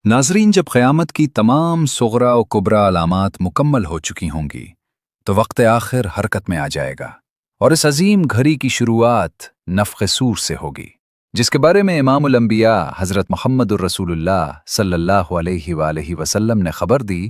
नाजरीन, जब क़यामत की तमाम सुग़रा और कुबरा अलामात मुकम्मल हो चुकी होंगी तो वक्त आखिर हरकत में आ जाएगा और इस अजीम घड़ी की शुरुआत नफ़्ख़ सूर से होगी, जिसके बारे में इमामुल अंबिया हज़रत मुहम्मदुर रसूलुल्लाह सल्लल्लाहु अलैहि वसल्लम ने ख़बर दी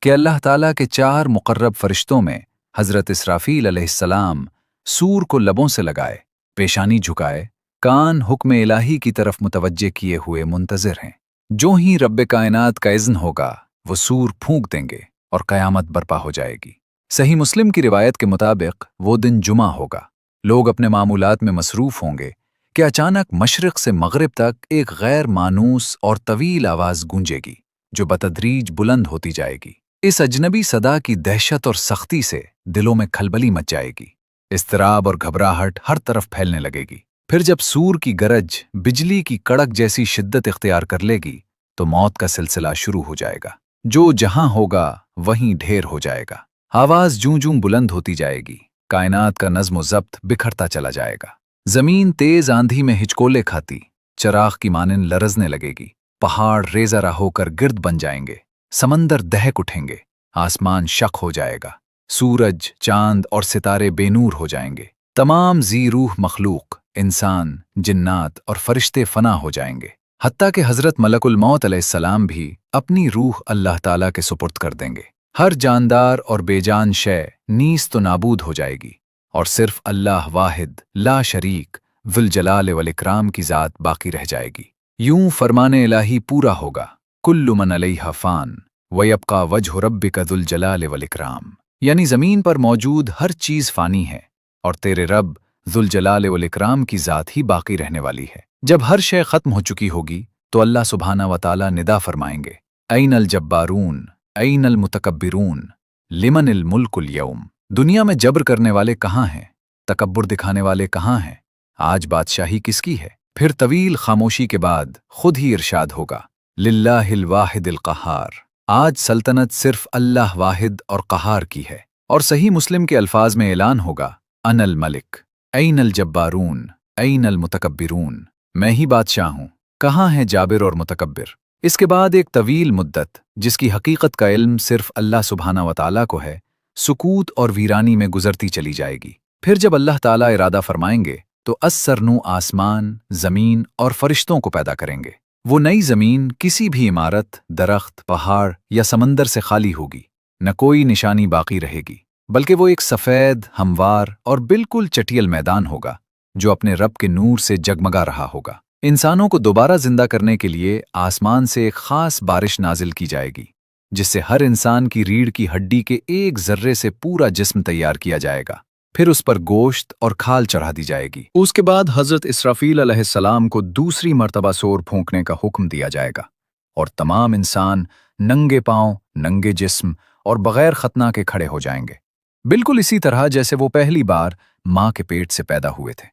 कि अल्लाह ताला के 4 मुक़र्रब फ़रिश्तों में हज़रत इसराफ़ील अलैहिस्सलाम सूर को लबों से लगाए, पेशानी झुकाए, कान हुक्म इलाही की तरफ मुतवज्जे किए हुए मुंतज़िर हैं। जो ही रब्बे कायनात का इज़्न होगा वो सूर फूंक देंगे और क़यामत बर्पा हो जाएगी। सही मुस्लिम की रिवायत के मुताबिक वो दिन जुमा होगा। लोग अपने मामूलात में मसरूफ़ होंगे कि अचानक मशरिक़ से मग़रिब तक एक गैर मानूस और तवील आवाज़ गूंजेगी जो बतदरीज बुलंद होती जाएगी। इस अजनबी सदा की दहशत और सख्ती से दिलों में खलबली मच जाएगी। इज़्तिराब और घबराहट हर तरफ फैलने लगेगी। फिर जब सूर की गरज बिजली की कड़क जैसी शिद्दत इख्तियार कर लेगी तो मौत का सिलसिला शुरू हो जाएगा। जो जहां होगा वहीं ढेर हो जाएगा। आवाज जूं जूं बुलंद होती जाएगी, कायनात का नज़्म ज़ब्त बिखरता चला जाएगा। जमीन तेज आंधी में हिचकोले खाती चराग की मानिंद लरजने लगेगी। पहाड़ रेजा राह होकर गिर्द बन जाएंगे, समंदर दहक उठेंगे, आसमान शक हो जाएगा, सूरज, चांद और सितारे बेनूर हो जाएंगे। तमाम जी रूह मखलूक, इंसान, जिन्नात और फरिश्ते फना हो जाएंगे। हत्ता कि हज़रत मलकुल मौत अलैहिस्सलाम भी अपनी रूह अल्लाह ताला के सुपुर्द कर देंगे। हर जानदार और बेजान शय नीस तो नाबूद हो जाएगी और सिर्फ अल्लाह वाहिद ला शरीक विल जलाल वल इकराम की ज़ात बाकी रह जाएगी। यूं फरमाने इलाही पूरा होगा, कुल्लु मन अलैहा फ़ान व यब्का वजहु रब्बिका दुल जलाल वल इकराम, यानी ज़मीन पर मौजूद हर चीज़ फ़ानी है और तेरे रब जुल जलाल वल इकराम की ज़ात ही बाकी रहने वाली है। जब हर शय ख़त्म हो चुकी होगी तो अल्लाह सुब्हाना व ताला निदा फरमाएंगे, ऐनल जब्बारून ऐनल मुतकब्बिरून लिमनिल मुल्कुल यौम। दुनिया में जब्र करने वाले कहाँ हैं, तकब्बुर दिखाने वाले कहाँ हैं, आज बादशाही किसकी है? फिर तवील खामोशी के बाद खुद ही इरशाद होगा, लिल्लाहिल वाहिदिल क़हार, आज सल्तनत सिर्फ अल्लाह वाहिद और क़हार की है। और सही मुस्लिम के अल्फाज में ऐलान होगा, अनल मलिक ऐनल जब्बारून ऐनल मुतकब्बिरून, मैं ही बादशाह हूं, कहाँ हैं जाबिर और मुतकब्बिर? इसके बाद एक तवील मुद्दत जिसकी हकीकत का इल्म सिर्फ अल्लाह सुब्हाना व ताला को है, सुकूत और वीरानी में गुजरती चली जाएगी। फिर जब अल्लाह ताला इरादा फरमाएंगे तो अस्सरनू आसमान, जमीन और फरिश्तों को पैदा करेंगे। वो नई जमीन किसी भी इमारत, दरख्त, पहाड़ या समंदर से खाली होगी, न कोई निशानी बाकी रहेगी, बल्कि वो एक सफ़ेद, हमवार और बिल्कुल चटियल मैदान होगा जो अपने रब के नूर से जगमगा रहा होगा। इंसानों को दोबारा जिंदा करने के लिए आसमान से एक खास बारिश नाजिल की जाएगी, जिससे हर इंसान की रीढ़ की हड्डी के एक जर्रे से पूरा जिस्म तैयार किया जाएगा। फिर उस पर गोश्त और खाल चढ़ा दी जाएगी। उसके बाद हज़रत इसराफील अलैहिस्सलाम को दूसरी मर्तबा सोर फूंकने का हुक्म दिया जाएगा और तमाम इंसान नंगे पांव, नंगे जिस्म और बगैर खतना के खड़े हो जाएंगे, बिल्कुल इसी तरह जैसे वो पहली बार माँ के पेट से पैदा हुए थे।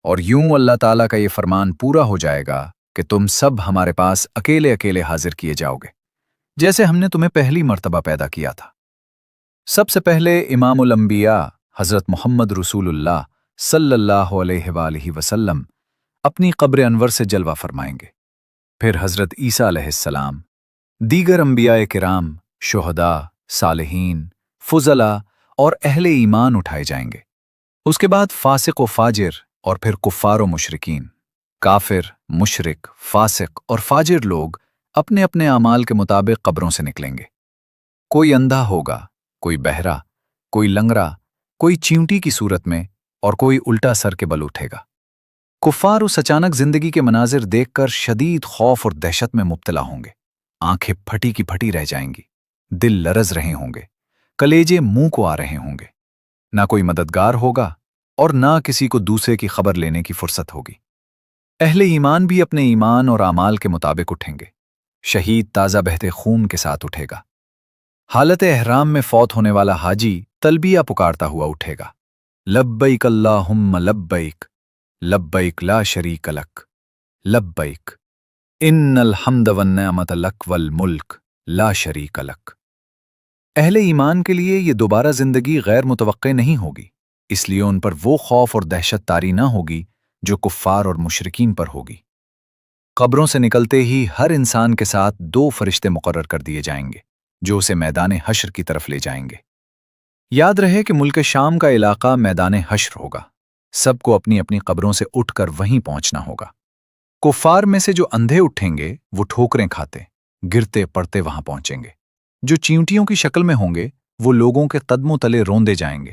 और यूं अल्लाह ताला का ये फरमान पूरा हो जाएगा कि तुम सब हमारे पास अकेले अकेले हाजिर किए जाओगे, जैसे हमने तुम्हें पहली मर्तबा पैदा किया था। सबसे पहले इमामुल अंबिया हज़रत मुहम्मद रसूलुल्लाह सल्लल्लाहु अलैहि वसल्लम अपनी क़ब्र अनवर से जलवा फरमाएंगे। फिर हज़रत ईसा अलैहिस्सलाम, दीगर अंबिया किराम, शुहदा, सालिहीन, फुज़ला और अहले ईमान उठाए जाएंगे। उसके बाद फासिक व फाजिर और फिर कुफ़ार व मुशरिकीन, काफिर, मुशरिक, फासिक और फाजिर लोग अपने अपने आमाल के मुताबिक कब्रों से निकलेंगे। कोई अंधा होगा, कोई बहरा, कोई लंगड़ा, कोई चींटी की सूरत में और कोई उल्टा सर के बल उठेगा। कुफ़ार उस अचानक जिंदगी के मनाजिर देखकर शदीद खौफ और दहशत में मुब्तला होंगे। आंखें फटी की फटी रह जाएंगी, दिल लरज रहे होंगे, कलेजे मुंह को आ रहे होंगे। ना कोई मददगार होगा और ना किसी को दूसरे की खबर लेने की फुर्सत होगी। अहले ईमान भी अपने ईमान और आमाल के मुताबिक उठेंगे। शहीद ताज़ा बहते खून के साथ उठेगा। हालत एहराम में फौत होने वाला हाजी तलबिया पुकारता हुआ उठेगा, लब्बैक अल्लाहुम्मा लब्बैक, लब्बैक ला शरीक लक, लब्बैक, इन्नल हम्द वन निअमत लक वल मुल्क ला शरीक लक। अहले ईमान के लिए ये दोबारा जिंदगी गैर मुतवक्के नहीं होगी, इसलिए उन पर वो खौफ और दहशत तारी ना होगी जो कुफ़ार और मुशरिकीन पर होगी। قبروں سے نکلتے ہی ہر انسان کے ساتھ 2 فرشتے مقرر کر دیے جائیں گے جو اسے میدان حشر کی طرف لے جائیں گے۔ یاد رہے کہ ملک شام کا علاقہ میدان حشر ہوگا، سب کو اپنی اپنی قبروں سے اٹھ کر وہیں پہنچنا ہوگا۔ کفار میں سے جو اندھے اٹھیں گے وہ ٹھوکریں کھاتے گرتے پڑتے وہاں پہنچیں گے، جو چیونٹیوں کی شکل میں ہوں گے وہ لوگوں کے قدموں تلے روندے جائیں گے،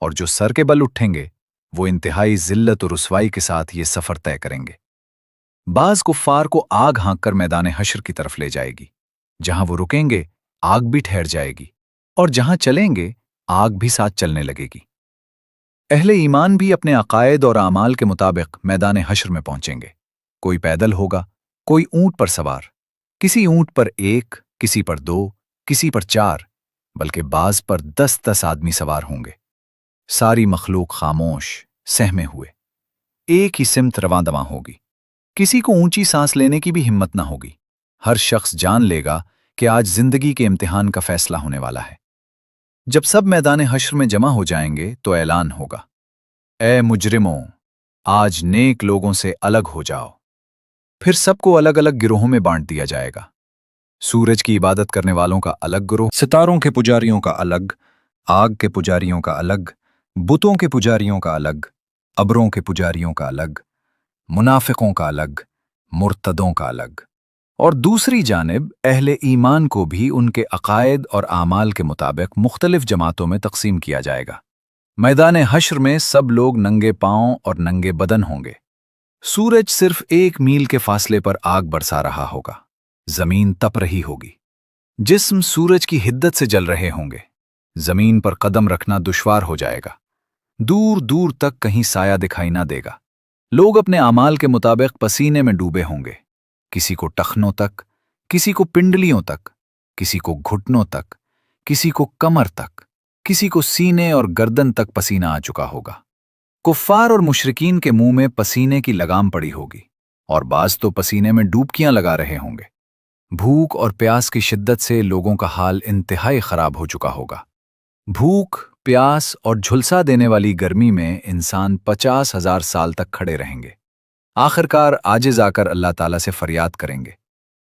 اور جو سر کے بل اٹھیں گے وہ انتہائی ذلت و رسوائی کے ساتھ یہ سفر طے کریں گے۔ بعض کفار کو آگ ہانک کر میدان حشر کی طرف لے جائے گی، جہاں وہ رکیں گے آگ بھی ٹھہر جائے گی، اور جہاں چلیں گے آگ بھی ساتھ چلنے لگے گی۔ اہل ایمان بھی اپنے عقائد اور اعمال کے مطابق میدان حشر میں پہنچیں گے۔ کوئی پیدل ہوگا، کوئی اونٹ پر سوار، کسی اونٹ پر 1، کسی پر 2، کسی پر 4، بلکہ بعض پر 10 آدمی سوار ہوں گے۔ ساری مخلوق خاموش سہمے ہوئے ایک ہی سمت رواں دواں ہوگی، کسی کو اونچی سانس لینے کی بھی ہمت نہ ہوگی۔ ہر شخص جان لے گا کہ آج زندگی کے امتحان کا فیصلہ ہونے والا ہے۔ جب سب میدان حشر میں جمع ہو جائیں گے تو اعلان ہوگا، اے مجرموں، آج نیک لوگوں سے الگ ہو جاؤ۔ پھر سب کو الگ الگ گروہوں میں بانٹ دیا جائے گا۔ سورج کی عبادت کرنے والوں کا الگ گروہ، ستاروں کے پجاریوں کا الگ، آگ کے پجاریوں کا الگ، بتوں کے پجاریوں کا الگ، ابروں کے پجاریوں کا الگ، منافقوں کا الگ، مرتدوں کا الگ، اور دوسری جانب اہل ایمان کو بھی ان کے عقائد اور اعمال کے مطابق مختلف جماعتوں میں تقسیم کیا جائے گا۔ میدان حشر میں سب لوگ ننگے پاؤں اور ننگے بدن ہوں گے۔ سورج صرف 1 میل کے فاصلے پر آگ برسا رہا ہوگا، زمین تپ رہی ہوگی، جسم سورج کی حدت سے جل رہے ہوں گے، زمین پر قدم رکھنا دشوار ہو جائے گا، دور دور تک کہیں سایہ دکھائی نہ دے گا۔ لوگ اپنے اعمال کے مطابق پسینے میں ڈوبے ہوں گے، کسی کو ٹخنوں تک، کسی کو پنڈلیوں تک، کسی کو گھٹنوں تک، کسی کو کمر تک، کسی کو سینے اور گردن تک پسینہ آ چکا ہوگا۔ کفار اور مشرکین کے منہ میں پسینے کی لگام پڑی ہوگی، اور بعض تو پسینے میں ڈوبکیاں لگا رہے ہوں گے۔ بھوک اور پیاس کی شدت سے لوگوں کا حال انتہائی خراب ہو چکا ہوگا۔ بھوک، پیاس اور جھلسا دینے والی گرمی میں انسان 50,000 سال تک کھڑے رہیں گے۔ آخرکار عاجز آ کر اللہ تعالیٰ سے فریاد کریں گے،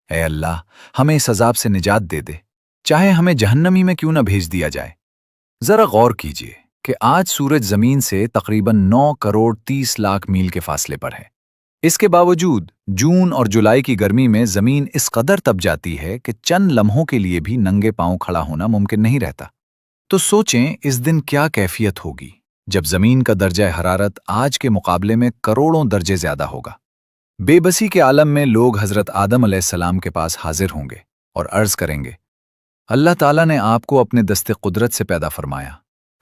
اے اللہ، ہمیں اس عذاب سے نجات دے دے، چاہے ہمیں جہنمی میں کیوں نہ بھیج دیا جائے۔ ذرا غور کیجئے کہ آج سورج زمین سے تقریباً 9 کروڑ 30 لاکھ میل کے فاصلے پر ہے۔ اس کے باوجود جون اور جولائی کی گرمی میں زمین اس قدر تپ جاتی ہے کہ چند لمحوں کے لیے بھی ننگے پاؤں کھڑا ہونا ممکن نہیں رہتا۔ تو سوچیں اس دن کیا کیفیت ہوگی جب زمین کا درجہ حرارت آج کے مقابلے میں کروڑوں درجے زیادہ ہوگا۔ بے بسی کے عالم میں لوگ حضرت آدم علیہ السلام کے پاس حاضر ہوں گے اور عرض کریں گے، اللہ تعالیٰ نے آپ کو اپنے دست قدرت سے پیدا فرمایا،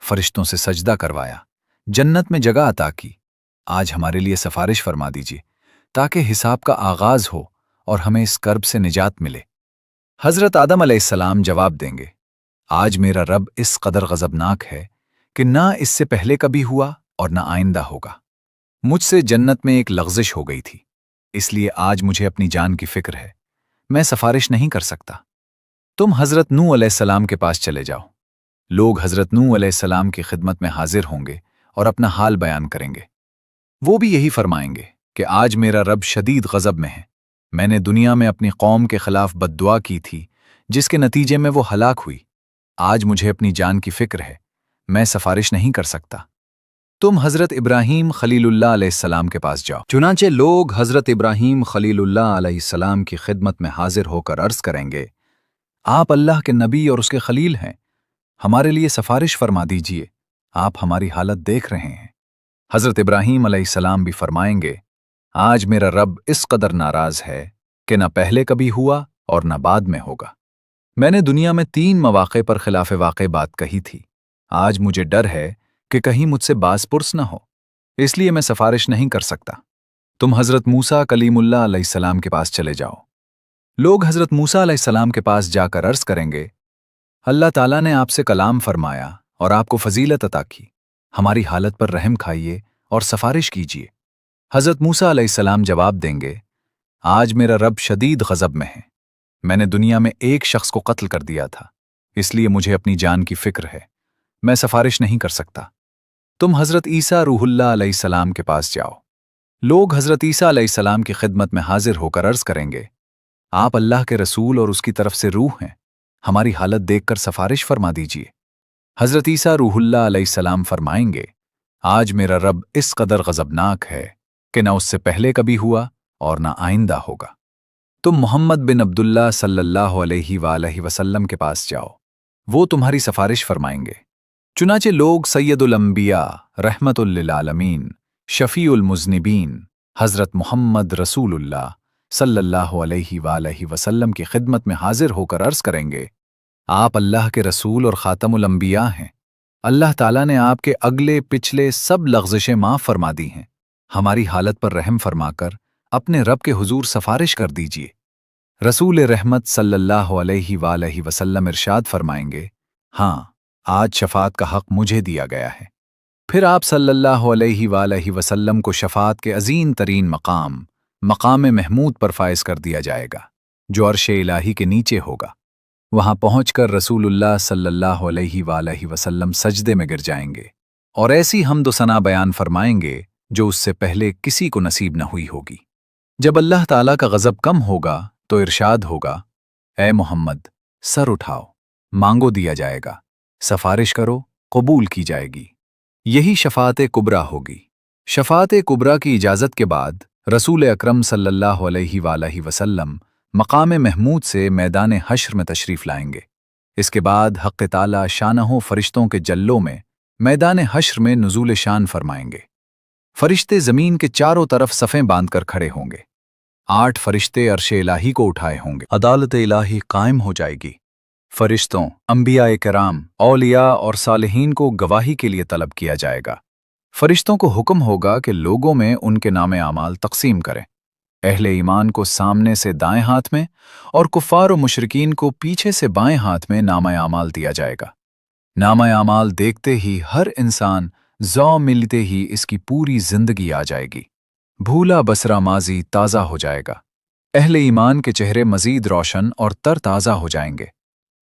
فرشتوں سے سجدہ کروایا، جنت میں جگہ عطا کی، آج ہمارے لیے سفارش فرما دیجیے تاکہ حساب کا آغاز ہو اور ہمیں اس کرب سے نجات ملے۔ حضرت آدم علیہ السلام جواب دیں گے، آج میرا رب اس قدر غضبناک ہے کہ نہ اس سے پہلے کبھی ہوا اور نہ آئندہ ہوگا۔ مجھ سے جنت میں ایک لغزش ہو گئی تھی، اس لیے آج مجھے اپنی جان کی فکر ہے، میں سفارش نہیں کر سکتا۔ تم حضرت نوح علیہ السلام کے پاس چلے جاؤ۔ لوگ حضرت نوح علیہ السلام کی خدمت میں حاضر ہوں گے اور اپنا حال بیان کریں گے۔ وہ بھی یہی فرمائیں گے کہ آج میرا رب شدید غضب میں ہے، میں نے دنیا میں اپنی قوم کے خلاف بد دعا کی تھی جس کے نتیجے میں وہ ہلاک ہوئی۔ آج مجھے اپنی جان کی فکر ہے، میں سفارش نہیں کر سکتا۔ تم حضرت ابراہیم خلیل اللہ علیہ السلام کے پاس جاؤ۔ چنانچہ لوگ حضرت ابراہیم خلیل اللہ علیہ السلام کی خدمت میں حاضر ہو کر عرض کریں گے، آپ اللہ کے نبی اور اس کے خلیل ہیں، ہمارے لیے سفارش فرما دیجئے، آپ ہماری حالت دیکھ رہے ہیں۔ حضرت ابراہیم علیہ السلام بھی فرمائیں گے، آج میرا رب اس قدر ناراض ہے کہ نہ پہلے کبھی ہوا اور نہ بعد میں ہوگا۔ میں نے دنیا میں 3 مواقع پر خلاف واقع بات کہی تھی، آج مجھے ڈر ہے کہ کہیں مجھ سے باز پرس نہ ہو، اس لیے میں سفارش نہیں کر سکتا۔ تم حضرت موسیٰ کلیم اللہ علیہ السلام کے پاس چلے جاؤ۔ لوگ حضرت موسیٰ علیہ السلام کے پاس جا کر عرض کریں گے، اللہ تعالیٰ نے آپ سے کلام فرمایا اور آپ کو فضیلت عطا کی، ہماری حالت پر رحم کھائیے اور سفارش کیجیے۔ حضرت موسیٰ علیہ السلام جواب دیں گے، آج میرا رب شدید غضب میں ہے، میں نے دنیا میں ایک شخص کو قتل کر دیا تھا، اس لیے مجھے اپنی جان کی فکر ہے، میں سفارش نہیں کر سکتا۔ تم حضرت عیسیٰ روح اللہ علیہ السلام کے پاس جاؤ۔ लोग हज़रत ईसा अलैहिस्सलाम की खिदमत में हाजिर होकर अर्ज करेंगे, आप अल्लाह के रसूल और उसकी तरफ से रूह हैं, हमारी हालत देखकर सफारिश फरमा दीजिए। हज़रत ईसा रूहुल्लाह अलैहिस्सलाम फरमाएंगे, आज मेरा रब इस कदर गज़बनाक है कि न उससे पहले कभी हुआ और न आइंदा होगा। तुम मोहम्मद बिन अब्दुल्ला सल्लल्लाहु अलैहि वसल्लम के पास जाओ, वो तुम्हारी सफारिश फरमाएंगे। चुनाचे लोग सैयदुल अंबिया, रहमतुल लिल आलमीन, शफीउल मुज़निबीन, हज़रत मोहम्मद रसूलुल्लाह सल्लल्लाहु अलैहि वसल्लम की खिदमत में हाजिर होकर अर्ज करेंगे, आप अल्लाह के रसूल और ख़ातमुल अंबिया हैं। अल्लाह ताला ने आपके अगले पिछले सब लग़्ज़िशें माफ़ फरमा दी हैं। हमारी हालत पर रहम फरमाकर अपने रब के हुजूर सफारिश कर दीजिए। रसूल रहमत सल्लल्लाहु अलैहि वसल्लम इरशाद फरमाएंगे, हाँ, आज शफात का हक मुझे दिया गया है। फिर आप सल्लल्लाहु अलैहि वसल्लम को शफात के अज़ीम तरीन मकाम महमूद पर फाइज कर दिया जाएगा, जो अर्श-ए इलाही के नीचे होगा। वहां पहुंचकर रसूलुल्लाह सल्लल्लाहु अलैहि वसल्लम सजदे में गिर जाएंगे और ऐसी हम्द व सना बयान फरमाएंगे जो उससे पहले किसी को नसीब न हुई होगी। जब अल्लाह ताला का गज़ब कम होगा तो इरशाद होगा, ए मोहम्मद, सर उठाओ, मांगो दिया जाएगा, सफारिश करो, कबूल की जाएगी। यही शफात-ए कुबरा होगी। शफात-ए कुबरा की इजाज़त के बाद रसूल अकरम सल्लल्लाहु अलैहि वसल्लम मकाम महमूद से मैदान हश्र में तशरीफ़ लाएंगे। इसके बाद हक़ ताला शानहो फरिश्तों के जल्लों में मैदान हश्र में नुज़ूल शान फरमाएंगे। फरिश्ते ज़मीन के चारों तरफ सफ़ें बांधकर खड़े होंगे। 8 फरिश्ते अर्श-ए इलाही को उठाए होंगे। अदालत इलाही कायम हो जाएगी। फरिश्तों, अंबिया किराम, औलिया और सालिहीन को गवाही के लिए तलब किया जाएगा। फरिश्तों को हुक्म होगा कि लोगों में उनके नामे आमाल तक़सीम करें। अहले ईमान को सामने से दाएं हाथ में और कुफ़ार और मुशरिकीन को पीछे से बाएं हाथ में नामा आमाल दिया जाएगा। नामा आमाल देखते ही हर इंसान ज़ौ मिलते ही इसकी पूरी जिंदगी आ जाएगी। भूला बसरा माजी ताज़ा हो जाएगा। अहले ईमान के चेहरे मजीद रोशन और तरताज़ा हो जाएंगे।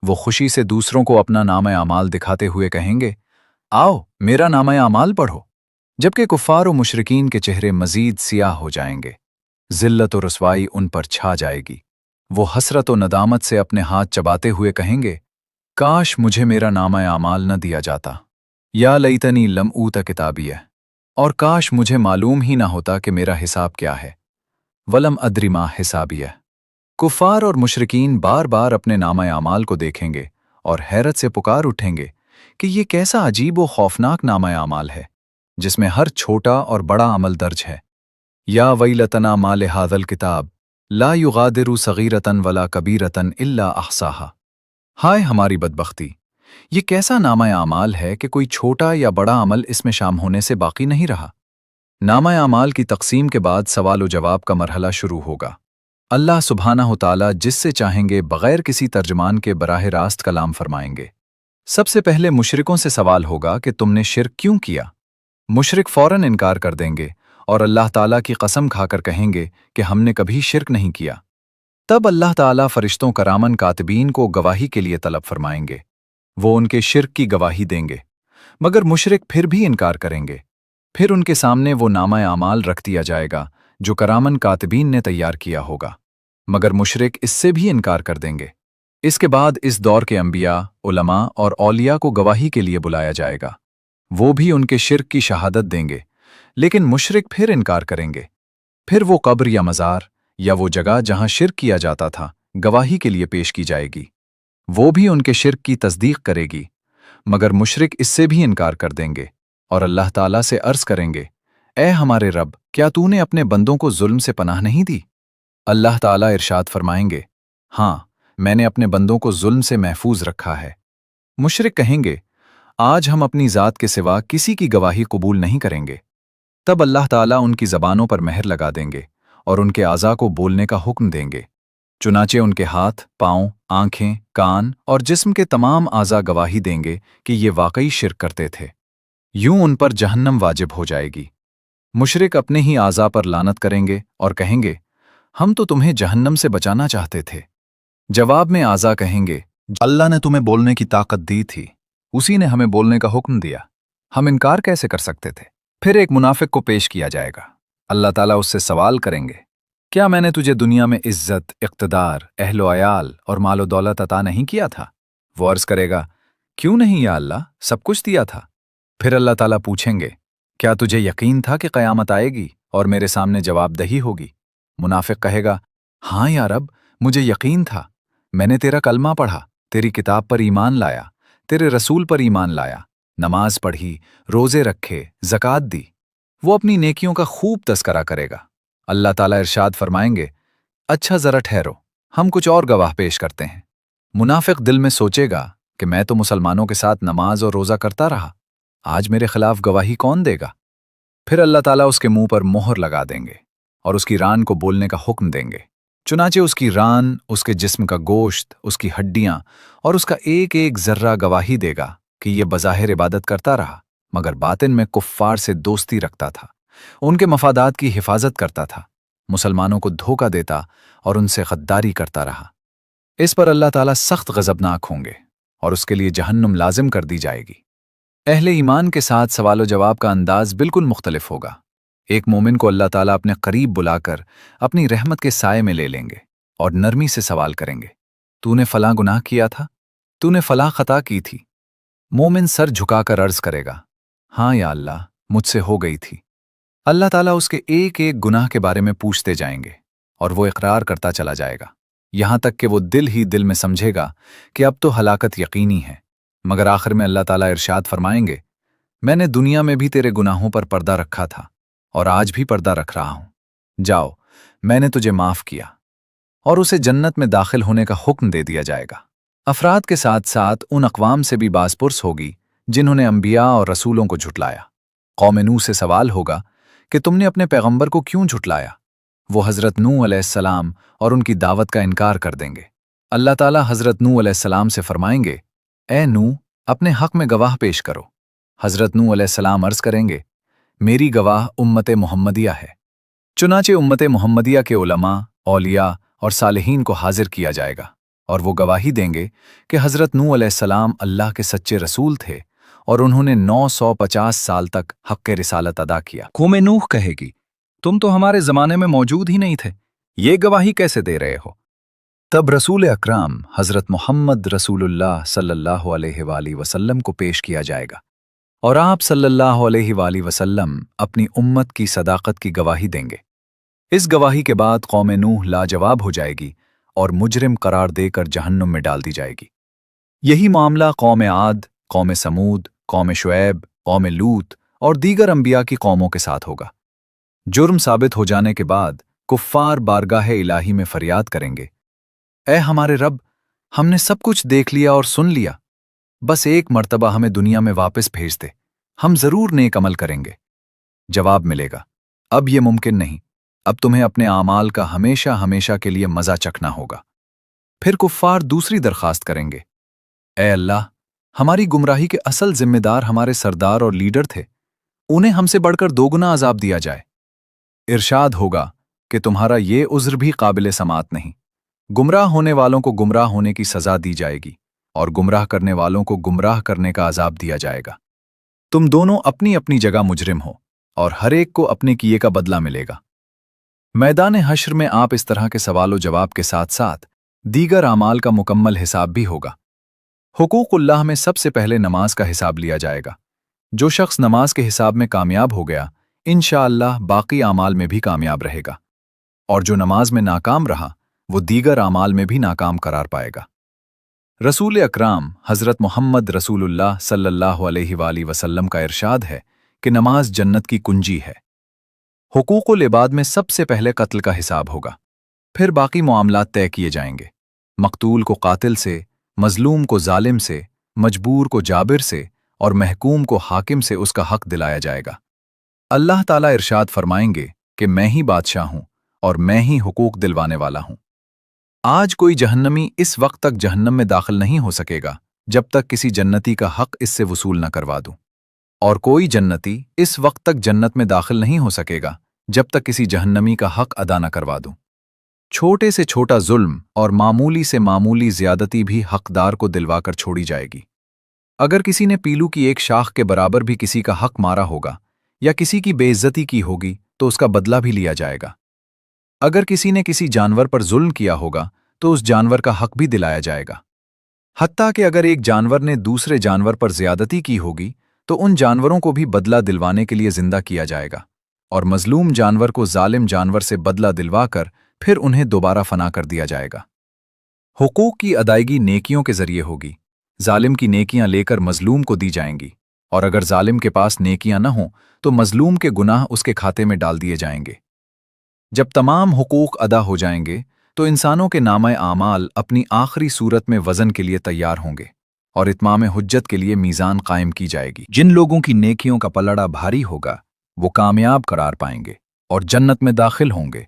वो खुशी से दूसरों को अपना नामा आमाल दिखाते हुए कहेंगे, आओ मेरा नामा आमाल पढ़ो। जबकि कुफ़ार और मुशरिकीन के चेहरे मजीद सियाह हो जाएंगे। ज़िल्लत और रुसवाई उन पर छा जाएगी। वो हसरत और नदामत से अपने हाथ चबाते हुए कहेंगे, काश मुझे मेरा नामा आमाल न दिया जाता, या लईतनी लम ऊता किताबिया, और काश मुझे मालूम ही ना होता कि मेरा हिसाब क्या है। वलम अद्री मा हिसाबिया। कुफ़ार और मुशरिकीन बार बार अपने नामा आमाल को देखेंगे और हैरत से पुकार उठेंगे कि ये कैसा अजीब व खौफनाक नामा आमाल है, जिसमें हर छोटा और बड़ा अमल दर्ज है। या वैलतना माले हाज़ल किताब ला युगादिरु सगीरतन वला कबीरतन इल्ला अहसाहा। हाय हमारी बदबख्ती, ये कैसा नामा आमाल है कि कोई छोटा या बड़ा अमल इसमें शाम होने से बाकी नहीं रहा। नामा आमाल की तकसीम के बाद सवाल व जवाब का मरहला शुरू होगा। अल्लाह सुब्हानहु ताला जिससे चाहेंगे बग़ैर किसी तर्जमान के बराह रास्त कलाम फरमाएंगे। सबसे पहले मुशरिकों से सवाल होगा कि तुमने शिर्क क्यों किया। मुशरिक फ़ौरन इनकार कर देंगे और अल्लाह ताला की कसम खाकर कहेंगे कि हमने कभी शिर्क नहीं किया। तब अल्लाह ताला फरिश्तों करामन कातिबीन को गवाही के लिए तलब फरमाएंगे। वो उनके शिर्क की गवाही देंगे, मगर मुशरिक फिर भी इनकार करेंगे। फिर उनके सामने वो नामा आमाल रख दिया जाएगा जो करामन कातिबीन ने तैयार किया होगा, मगर मुशरिक इससे भी इनकार कर देंगे। इसके बाद इस दौर के अंबिया, उलमा और औलिया को गवाही के लिए बुलाया जाएगा। वो भी उनके शिर्क की शहादत देंगे, लेकिन मुशरिक फिर इनकार करेंगे। फिर वो कब्र या मज़ार या वो जगह जहां शिर्क किया जाता था गवाही के लिए पेश की जाएगी। वो भी उनके शिर्क की तस्दीक करेगी, मगर मुशरिक इससे भी इनकार कर देंगे और अल्लाह ताला से अर्ज़ करेंगे, ए हमारे रब, क्या तूने अपने बंदों को जुल्म से पनाह नहीं दी। अल्लाह ताला इरशाद फरमाएंगे, हाँ, मैंने अपने बंदों को जुल्म से महफूज रखा है। मुशरिक कहेंगे, आज हम अपनी ज़ात के सिवा किसी की गवाही कबूल नहीं करेंगे। तब अल्लाह ताला उनकी ज़बानों पर मेहर लगा देंगे और उनके आज़ा को बोलने का हुक्म देंगे। चुनाचे उनके हाथ, पाँव, आंखें, कान और जिस्म के तमाम आज़ा गवाही देंगे कि ये वाकई शिर्क करते थे। यूं उन पर जहन्नम वाजिब हो जाएगी। मुशरिक अपने ही आज़ा पर लानत करेंगे और कहेंगे, हम तो तुम्हें जहन्नम से बचाना चाहते थे। जवाब में आज़ा कहेंगे, अल्लाह ने तुम्हें बोलने की ताकत दी थी, उसी ने हमें बोलने का हुक्म दिया, हम इनकार कैसे कर सकते थे। फिर एक मुनाफिक को पेश किया जाएगा। अल्लाह ताला उससे सवाल करेंगे, क्या मैंने तुझे दुनिया में इज्जत, इक़्तिदार, अहलो अयाल और मालो दौलत अता नहीं किया था? वो अर्ज़ करेगा, क्यों नहीं या अल्लाह, सब कुछ दिया था। फिर अल्लाह ताला पूछेंगे, क्या तुझे यकीन था कि क़यामत आएगी और मेरे सामने जवाबदही होगी? मुनाफिक कहेगा, हाँ या रब, मुझे यकीन था। मैंने तेरा कलमा पढ़ा, तेरी किताब पर ईमान लाया, तेरे रसूल पर ईमान लाया, नमाज पढ़ी, रोज़े रखे, ज़कात दी। वो अपनी नेकियों का खूब तस्करा करेगा। अल्लाह ताला इरशाद फरमाएंगे, अच्छा ज़रा ठहरो, हम कुछ और गवाह पेश करते हैं। मुनाफिक दिल में सोचेगा कि मैं तो मुसलमानों के साथ नमाज और रोज़ा करता रहा, आज मेरे खिलाफ गवाही कौन देगा? फिर अल्लाह ताला उसके मुंह पर मोहर लगा देंगे और उसकी रान को बोलने का हुक्म देंगे। चुनाचे उसकी रान, उसके जिस्म का गोश्त, उसकी हड्डियां और उसका एक एक जर्रा गवाही देगा कि ये बज़ाहिर इबादत करता रहा, मगर बातिन में कुफ्फार से दोस्ती रखता था, उनके मफादात की हिफाजत करता था, मुसलमानों को धोखा देता और उनसे गद्दारी करता रहा। इस पर अल्लाह ताला सख्त गज़बनाक होंगे और उसके लिए जहन्नुम लाजिम कर दी जाएगी। अहले ईमान के साथ सवालो जवाब का अंदाज बिल्कुल मुख्तलिफ होगा। एक मोमिन को अल्लाह ताला अपने करीब बुलाकर अपनी रहमत के साये में ले लेंगे और नरमी से सवाल करेंगे, तूने फलां गुनाह किया था? तूने फलां खता की थी? मोमिन सर झुकाकर अर्ज करेगा, हाँ या अल्लाह, मुझसे हो गई थी। अल्लाह ताला उसके एक एक गुनाह के बारे में पूछते जाएंगे और वो इकरार करता चला जाएगा, यहां तक कि वो दिल ही दिल में समझेगा कि अब तो हलाकत यकीनी है। मगर आखिर में अल्लाह ताला इरशाद फरमाएंगे, मैंने दुनिया में भी तेरे गुनाहों पर पर्दा रखा था और आज भी पर्दा रख रहा हूं। जाओ, मैंने तुझे माफ किया। और उसे जन्नत में दाखिल होने का हुक्म दे दिया जाएगा। अफराद के साथ साथ उन अक़वाम से भी बासपुरस होगी जिन्होंने अंबिया और रसूलों को झुटलाया। कौम नूह से सवाल होगा कि तुमने अपने पैगंबर को क्यों झुटलाया? वो हज़रत नूह अलैहिस्सलाम और उनकी दावत का इनकार कर देंगे। अल्लाह ताला हज़रत नूह अलैहिस्सलाम से फरमाएंगे, ए नूह, अपने हक़ में गवाह पेश करो। हज़रत नूह अलैहिस्सलाम अर्ज़ करेंगे, मेरी गवाह उम्मत मुहम्मदिया है। चुनाचे उम्मत मुहम्मदिया के उलमा, औलिया और सालिहीन को हाजिर किया जाएगा और वो गवाही देंगे कि हज़रत नूह अलैहिस्सलाम अल्लाह के सच्चे रसूल थे और उन्होंने 950 साल तक हक़ रिसालत अदा किया। कौम नूह कहेगी, तुम तो हमारे ज़माने में मौजूद ही नहीं थे, ये गवाही कैसे दे रहे हो? तब रसूल अकराम हज़रत मोहम्मद रसूलुल्लाह सल्लल्लाहु अलैहि वसल्लम को पेश किया जाएगा और आप सल्लल्लाहु अलैहि वसल्लम अपनी उम्मत की सदाकत की गवाही देंगे। इस गवाही के बाद कौम नूह लाजवाब हो जाएगी और मुजरिम करार देकर जहन्नुम में डाल दी जाएगी। यही मामला कौम आद, कौम समूद, कौम शुएब, कौम लूत और दीगर अंबिया की कौमों के साथ होगा। जुर्म साबित हो जाने के बाद कुफ्फार बारगाह इलाही में फरियाद करेंगे, ऐ हमारे रब, हमने सब कुछ देख लिया और सुन लिया, बस एक मर्तबा हमें दुनिया में वापस भेज दे, हम जरूर नेक अमल करेंगे। जवाब मिलेगा, अब यह मुमकिन नहीं, अब तुम्हें अपने आमाल का हमेशा हमेशा के लिए मजा चखना होगा। फिर कुफ्फार दूसरी दरखास्त करेंगे, ऐ अल्लाह, हमारी गुमराही के असल जिम्मेदार हमारे सरदार और लीडर थे, उन्हें हमसे बढ़कर दोगुना अजाब दिया जाए। इरशाद होगा कि तुम्हारा ये उज़्र भी काबिले समात नहीं, गुमराह होने वालों को गुमराह होने की सजा दी जाएगी और गुमराह करने वालों को गुमराह करने का अजाब दिया जाएगा। तुम दोनों अपनी अपनी जगह मुजरिम हो और हर एक को अपने किए का बदला मिलेगा। मैदान हश्र में आप इस तरह के सवालों जवाब के साथ साथ दीगर आमाल का मुकम्मल हिसाब भी होगा। हुकूकुल्लाह में सबसे पहले नमाज का हिसाब लिया जाएगा। जो शख्स नमाज के हिसाब में कामयाब हो गया, इंशाअल्लाह बाकी आमाल में भी कामयाब रहेगा, और जो नमाज में नाकाम रहा वो दीगर आमाल में भी नाकाम करार पाएगा। रसूल अकराम हज़रत मोहम्मद रसूलुल्लाह सल्लल्लाहु अलैहि वसल्लम का इरशाद है कि नमाज जन्नत की कुंजी है। हुकूकुल इबाद में सबसे पहले कत्ल का हिसाब होगा, फिर बाकी मामलात तय किए जाएंगे। मकतूल को कातिल से, मजलूम को जालिम से, मजबूर को जाबिर से और महकूम को हाकिम से उसका हक दिलाया जाएगा। अल्लाह ताला इरशाद फरमाएंगे कि मैं ही बादशाह हूं और मैं ही हुकूक दिलवाने वाला हूं। आज कोई जहन्नमी इस वक्त तक जहन्नम में दाखिल नहीं हो सकेगा जब तक किसी जन्नती का हक इससे वसूल न करवा दूं, और कोई जन्नती इस वक्त तक जन्नत में दाखिल नहीं हो सकेगा जब तक किसी जहन्नमी का हक अदा न करवा दूं। छोटे से छोटा जुल्म और मामूली से मामूली ज्यादती भी हकदार को दिलवाकर छोड़ी जाएगी। अगर किसी ने पीलू की एक शाख के बराबर भी किसी का हक मारा होगा या किसी की बेइज्जती की होगी تو उसका बदला भी लिया जाएगा। अगर किसी ने किसी जानवर पर जुल्म किया होगा तो उस जानवर का हक भी दिलाया जाएगा। हत्ता कि अगर एक जानवर ने दूसरे जानवर पर ज्यादती की होगी तो उन जानवरों को भी बदला दिलवाने के लिए जिंदा किया जाएगा और मजलूम जानवर को जालिम जानवर से बदला दिलवाकर फिर उन्हें दोबारा फना कर दिया जाएगा। हुकूक की अदायगी नेकियों के जरिए होगी। जालिम की नेकियां लेकर मजलूम को दी जाएंगी और अगर जालिम के पास नेकियां न हों तो मजलूम के गुनाह उसके खाते में डाल दिए जाएंगे। जब तमाम हुकूक अदा हो जाएंगे तो इंसानों के नामे आमाल अपनी आखिरी सूरत में वजन के लिए तैयार होंगे और इत्माम हुज्जत के लिए मीज़ान कायम की जाएगी। जिन लोगों की नेकियों का पलड़ा भारी होगा वो कामयाब करार पाएंगे और जन्नत में दाखिल होंगे,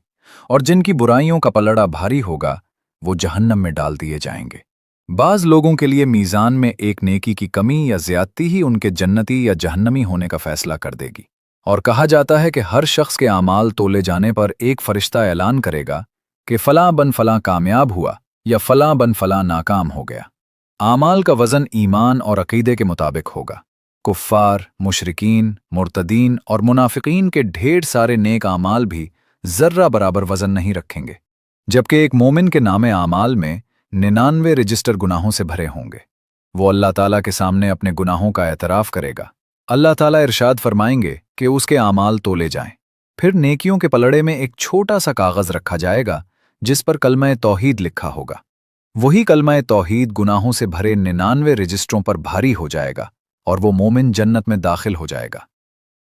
और जिनकी बुराइयों का पलड़ा भारी होगा वो जहन्नम में डाल दिए जाएंगे। बाज़ लोगों के लिए मीज़ान में एक नेकी की कमी या ज़्यादती ही उनके जन्नती या जहन्नमी होने का फैसला कर देगी। और कहा जाता है कि हर शख्स के आमाल तोले जाने पर एक फरिश्ता ऐलान करेगा कि फलां बन फलां कामयाब हुआ या फलां बन फलां नाकाम हो गया। आमाल का वज़न ईमान और अकीदे के मुताबिक होगा। कुफ्फार, मुशरिकीन, मुर्तदीन और मुनाफिकीन के ढेर सारे नेक आमाल भी ज़र्रा बराबर वज़न नहीं रखेंगे, जबकि एक मोमिन के नामे आमाल में 99 रजिस्टर गुनाहों से भरे होंगे। वो अल्लाह ताला के सामने अपने गुनाहों का एतराफ़ करेगा। अल्लाह ताला इरशाद फरमाएंगे कि उसके आमाल तोले जाएं। फिर नेकियों के पलड़े में एक छोटा सा कागज़ रखा जाएगा जिस पर कलमा तौहीद लिखा होगा। वही कलमा तौहीद गुनाहों से भरे 99 रजिस्टरों पर भारी हो जाएगा और वो मोमिन जन्नत में दाखिल हो जाएगा।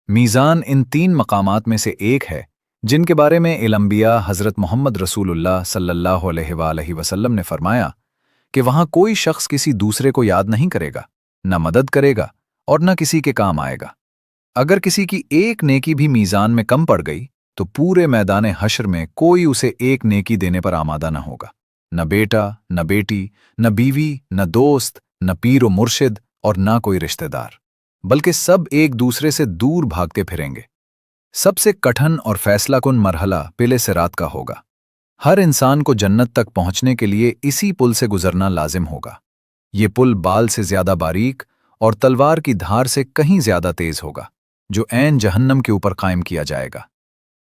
मीज़ान इन 3 मकामात में से एक है जिनके बारे में इलंबिया हज़रत मोहम्मद रसूलुल्लाह सल्लल्लाहु अलैहि वसल्लम ने फरमाया कि वहाँ कोई शख्स किसी दूसरे को याद नहीं करेगा, न मदद करेगा और न किसी के काम आएगा। अगर किसी की एक नेकी भी मीज़ान में कम पड़ गई तो पूरे मैदान हश्र में कोई उसे एक नेकी देने पर आमादा न होगा। न बेटा, न बेटी, न बीवी, न दोस्त, न पीर व मुर्शिद और न कोई रिश्तेदार, बल्कि सब एक दूसरे से दूर भागते फिरेंगे। सबसे कठिन और फैसलाकुन मरहला पिले सिरात का होगा। हर इंसान को जन्नत तक पहुंचने के लिए इसी पुल से गुजरना लाजिम होगा। ये पुल बाल से ज्यादा बारीक और तलवार की धार से कहीं ज्यादा तेज होगा, जो ऐन जहन्नम के ऊपर कायम किया जाएगा।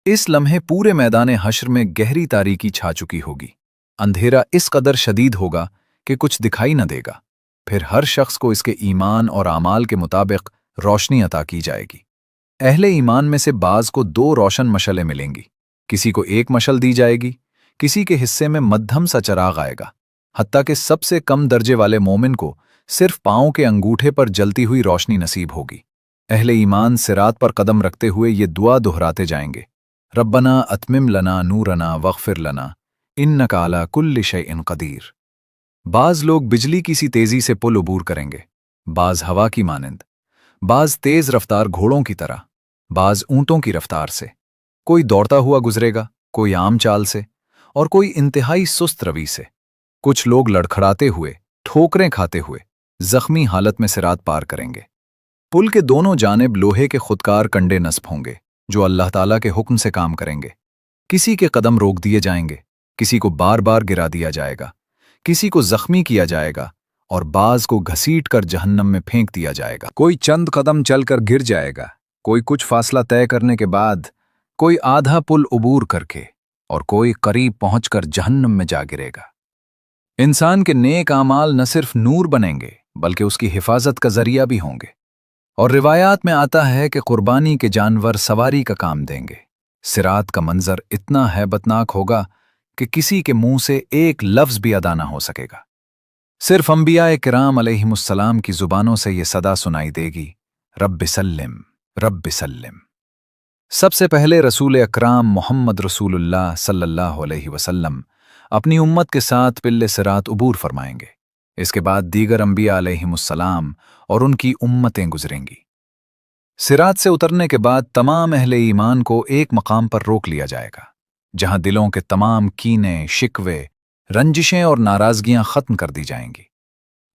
इस लम्हे पूरे मैदान हश्र में गहरी तारीकी छा चुकी होगी। अंधेरा इस कदर शदीद होगा कि कुछ दिखाई न देगा। फिर हर शख्स को इसके ईमान और आमाल के मुताबिक रोशनी अता की जाएगी। अहले ईमान में से बाज़ को 2 रोशन मशलें मिलेंगी। किसी को एक मशल दी जाएगी, किसी के हिस्से में मध्यम सा चराग आएगा। हत्ता कि सबसे कम दर्जे वाले मोमिन को सिर्फ पाँव के अंगूठे पर जलती हुई रोशनी नसीब होगी। अहले ईमान सिरात पर कदम रखते हुए ये दुआ दोहराते जाएंगे, रब्बना अतमिम लना नूरना वग़फिर लना इन्नका अला कुल्लि शैइन क़दीर। बाज़ लोग बिजली की सी तेज़ी से पुल उबूर करेंगे, बाज़ हवा की मानिंद, बाज़ तेज़ रफ्तार घोड़ों की तरह, बाज़ ऊँटों की रफ्तार से। कोई दौड़ता हुआ गुजरेगा, कोई आम चाल से और कोई इंतहाई सुस्त रवि से। कुछ लोग लड़खड़ाते हुए, ठोकरें खाते हुए, जख्मी हालत में सिरात पार करेंगे। पुल के दोनों जानिब लोहे के खुदकार कंडे नस्ब होंगे जो अल्लाह ताला के हुक्म से काम करेंगे। किसी के कदम रोक दिए जाएंगे, किसी को बार बार गिरा दिया जाएगा, किसी को जख्मी किया जाएगा और बाज़ को घसीट कर जहन्नम में फेंक दिया जाएगा। कोई चंद कदम चलकर गिर जाएगा, कोई कुछ फासला तय करने के बाद, कोई आधा पुल उबूर करके और कोई करीब पहुंचकर जहन्नम में जा गिरेगा। इंसान के नेक आमाल न सिर्फ नूर बनेंगे बल्कि उसकी हिफाजत का जरिया भी होंगे। और रिवायात में आता है कि कुर्बानी के जानवर सवारी का काम देंगे। सिरात का मंजर इतना हैबतनाक होगा कि किसी के मुंह से एक लफ्ज भी अदा ना हो सकेगा। सिर्फ अंबिया किराम अलैहिमुस्सलाम की जुबानों से ये सदा सुनाई देगी, रब्बि सल्लिम रब्बि सल्लिम। सबसे पहले रसूल अकराम मोहम्मद रसूलुल्लाह सल्लल्लाहु अलैहि वसल्लम अपनी उम्मत के साथ पिल्ले सिरात उबूर फरमाएंगे। इसके बाद दीगर अंबिया अलैहिमुस्सलाम और उनकी उम्मतें गुजरेंगी। सिरात से उतरने के बाद तमाम अहले ईमान को एक मकाम पर रोक लिया जाएगा, जहां दिलों के तमाम कीने, शिकवे, रंजिशें और नाराजगियां खत्म कर दी जाएंगी।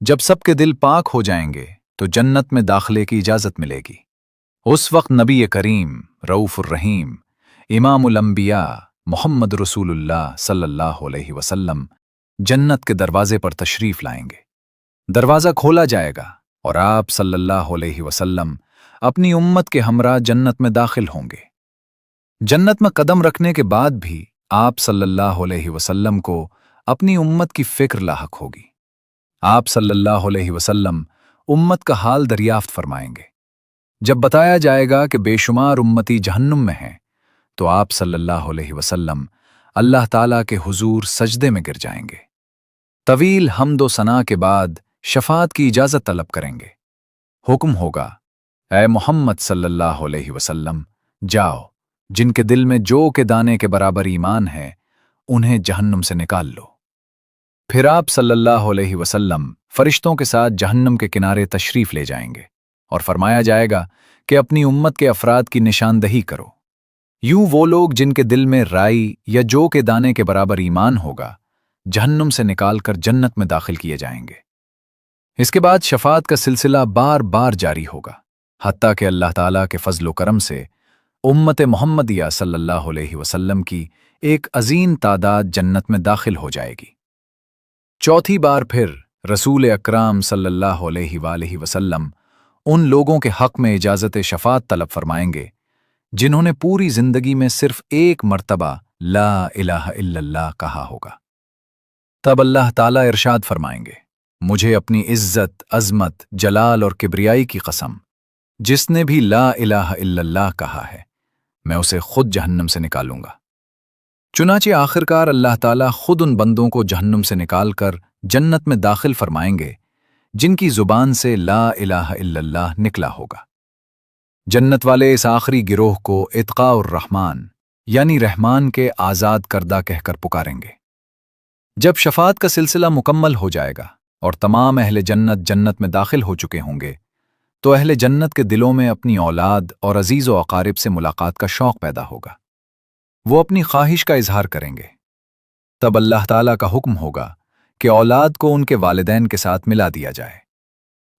जब सबके दिल पाक हो जाएंगे तो जन्नत में दाखिले की इजाजत मिलेगी। उस वक्त नबी करीम रऊफुर रहीम इमामुल अंबिया मोहम्मद रसूलुल्लाह सल्लल्लाहु अलैहि वसल्लम जन्नत के दरवाजे पर तशरीफ लाएंगे। दरवाज़ा खोला जाएगा और आप सल्लल्लाहु अलैहि वसल्लम अपनी उम्मत के हमरा जन्नत में दाखिल होंगे। जन्नत में कदम रखने के बाद भी आप सल्लल्लाहु अलैहि वसल्लम को अपनी उम्मत की फिक्र लाहक होगी। आप सल्लल्लाहु अलैहि वसल्लम उम्मत का हाल दरियाफ्त फरमाएंगे। जब बताया जाएगा कि बेशुमार उम्मती जहन्नुम में हैं, तो आप सल्लल्लाहु अलैहि वसल्लम अल्लाह ताला के हुजूर सजदे में गिर जाएंगे। तवील हम्दो सना के बाद शफात की इजाजत तलब करेंगे। हुक्म होगा, ऐ मोहम्मद सल्लल्लाहु अलैहि वसल्लम, जाओ, जिनके दिल में जौ के दाने के बराबर ईमान है, उन्हें जहन्नुम से निकाल लो। फिर आप सल्लल्लाहु अलैहि वसल्लम फरिश्तों के साथ जहन्नुम के किनारे तशरीफ ले जाएंगे और फरमाया जाएगा कि अपनी उम्मत के अफराद की निशानदही करो। यूं वो लोग जिनके दिल में राई या जौ के दाने के बराबर ईमान होगा, जहन्नुम से निकालकर जन्नत में दाखिल किए जाएंगे। इसके बाद शफात का सिलसिला बार बार जारी होगा, हत्ता कि अल्लाह ताला के फजल करम से उम्मत मोहम्मदिया सल्लल्लाहु अलैहि वसल्लम की एक अजीम तादाद जन्नत में दाखिल हो जाएगी। चौथी बार फिर रसूल अकराम सल्लल्लाहु अलैहि वसल्लम उन लोगों के हक में इजाज़त शफात तलब फरमाएंगे जिन्होंने पूरी जिंदगी में सिर्फ एक मर्तबा ला इलाहा इल्लल्लाह कहा होगा। तब अल्लाह ताला इरशाद फरमाएंगे, मुझे अपनी इज्जत, अजमत, जलाल और किब्रियाई की कसम, जिसने भी ला इलाहा इल्लल्लाह कहा है, मैं उसे खुद जहन्नम से निकालूंगा। चुनाचे आखिरकार अल्लाह ताला खुद उन बंदों को जहन्नुम से निकालकर जन्नत में दाखिल फरमाएंगे जिनकी जुबान से ला इलाहा इल्लल्लाह निकला होगा। जन्नत वाले इस आखिरी गिरोह को इत्काउर रहमान यानी रहमान के आज़ाद करदा कहकर पुकारेंगे। जब शफात का सिलसिला मुकम्मल हो जाएगा और तमाम अहले जन्नत जन्नत में दाखिल हो चुके होंगे, तो अहले जन्नत के दिलों में अपनी औलाद और अजीज़ व अकारिब से मुलाकात का शौक़ पैदा होगा। वो अपनी ख्वाहिश का इजहार करेंगे। तब अल्लाह ताला का हुक्म होगा कि औलाद को उनके वालिदैन के साथ मिला दिया जाए।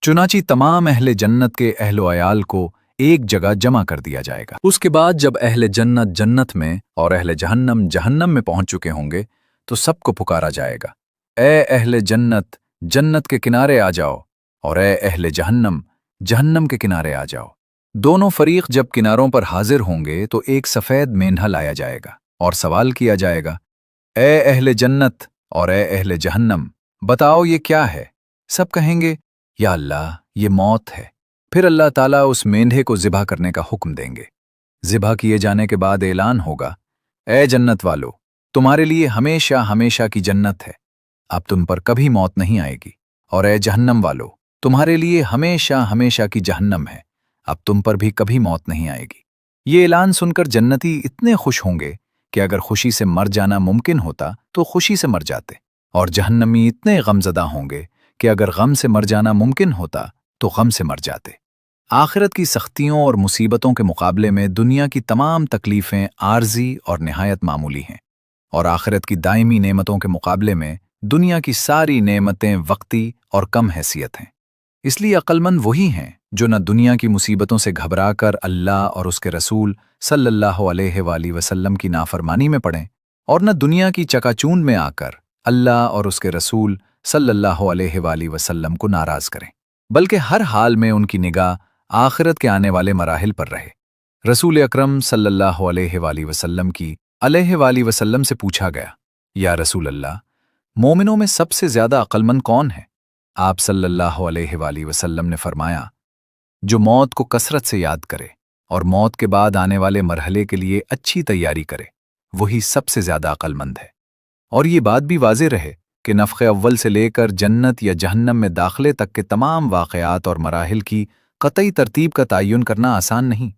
चुनाची तमाम अहले जन्नत के अहलो अयाल को एक जगह जमा कर दिया जाएगा। उसके बाद जब अहले जन्नत जन्नत में और अहले जहन्नम जहन्नम में पहुंच चुके होंगे, तो सबको पुकारा जाएगा, ए अहले जन्नत जन्नत के किनारे आ जाओ, और ए अहले जहन्नम जहन्नम के किनारे आ जाओ। दोनों फरीक जब किनारों पर हाजिर होंगे तो एक सफ़ेद मेंढा लाया जाएगा और सवाल किया जाएगा, ए अहले जन्नत और ए अहले जहन्नम, बताओ ये क्या है? सब कहेंगे, या अल्लाह, ये मौत है। फिर अल्लाह ताला उस मेंढे को ज़िबा करने का हुक्म देंगे। ज़िबा किए जाने के बाद ऐलान होगा, ए जन्नत वालो, तुम्हारे लिए हमेशा हमेशा की जन्नत है, अब तुम पर कभी मौत नहीं आएगी। और ए जहन्नम वालो, तुम्हारे लिए हमेशा हमेशा की जहन्नम है, अब तुम पर भी कभी मौत नहीं आएगी। ये ऐलान सुनकर जन्नती इतने खुश होंगे कि अगर खुशी से मर जाना मुमकिन होता तो खुशी से मर जाते, और जहन्नमी इतने गमज़दा होंगे कि अगर गम से मर जाना मुमकिन होता तो गम से मर जाते। आखिरत की सख्तियों और मुसीबतों के मुकाबले में दुनिया की तमाम तकलीफ़ें आर्जी और निहायत मामूली हैं, और आखिरत की दायमी नेमतों के मुकाबले में दुनिया की सारी नेमतें वक्ती और कम हैसियत हैं। इसलिए अक्लमंद वही हैं जो न दुनिया की मुसीबतों से घबराकर अल्लाह और उसके रसूल सल्लल्लाहु अलैहि वसल्लम की नाफरमानी में पड़ें, और न दुनिया की चकाचूंद में आकर अल्लाह और उसके रसूल सल्लल्लाहु अलैहि वसल्लम को नाराज़ करें, बल्कि हर हाल में उनकी निगाह आखिरत के आने वाले मराहिल पर रहे। रसूल अकरम सल्लल्लाहु अलैहि वसल्लम से पूछा गया, या रसूल अल्लाह, मोमिनों में सबसे ज़्यादा अक्लमंद कौन है? आप सल्लल्लाहु अलैहि वसल्लम ने फरमाया, जो मौत को कसरत से याद करे और मौत के बाद आने वाले मरहले के लिए अच्छी तैयारी करे, वही सबसे ज़्यादा अक्लमंद है। और ये बात भी वाज़े रहे कि नफ़ख़े अव्वल से लेकर जन्नत या जहन्नम में दाखिले तक के तमाम वाक़यात और मराहिल की क़तई तरतीब का तयन करना आसान नहीं।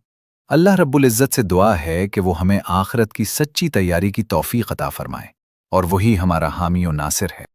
अल्लाह रब्बुल इज़्ज़त से दुआ है कि वो हमें आखिरत की सच्ची तैयारी की तौफ़ीक़ अता फ़रमाए, और वही हमारा हामी और नासिर है।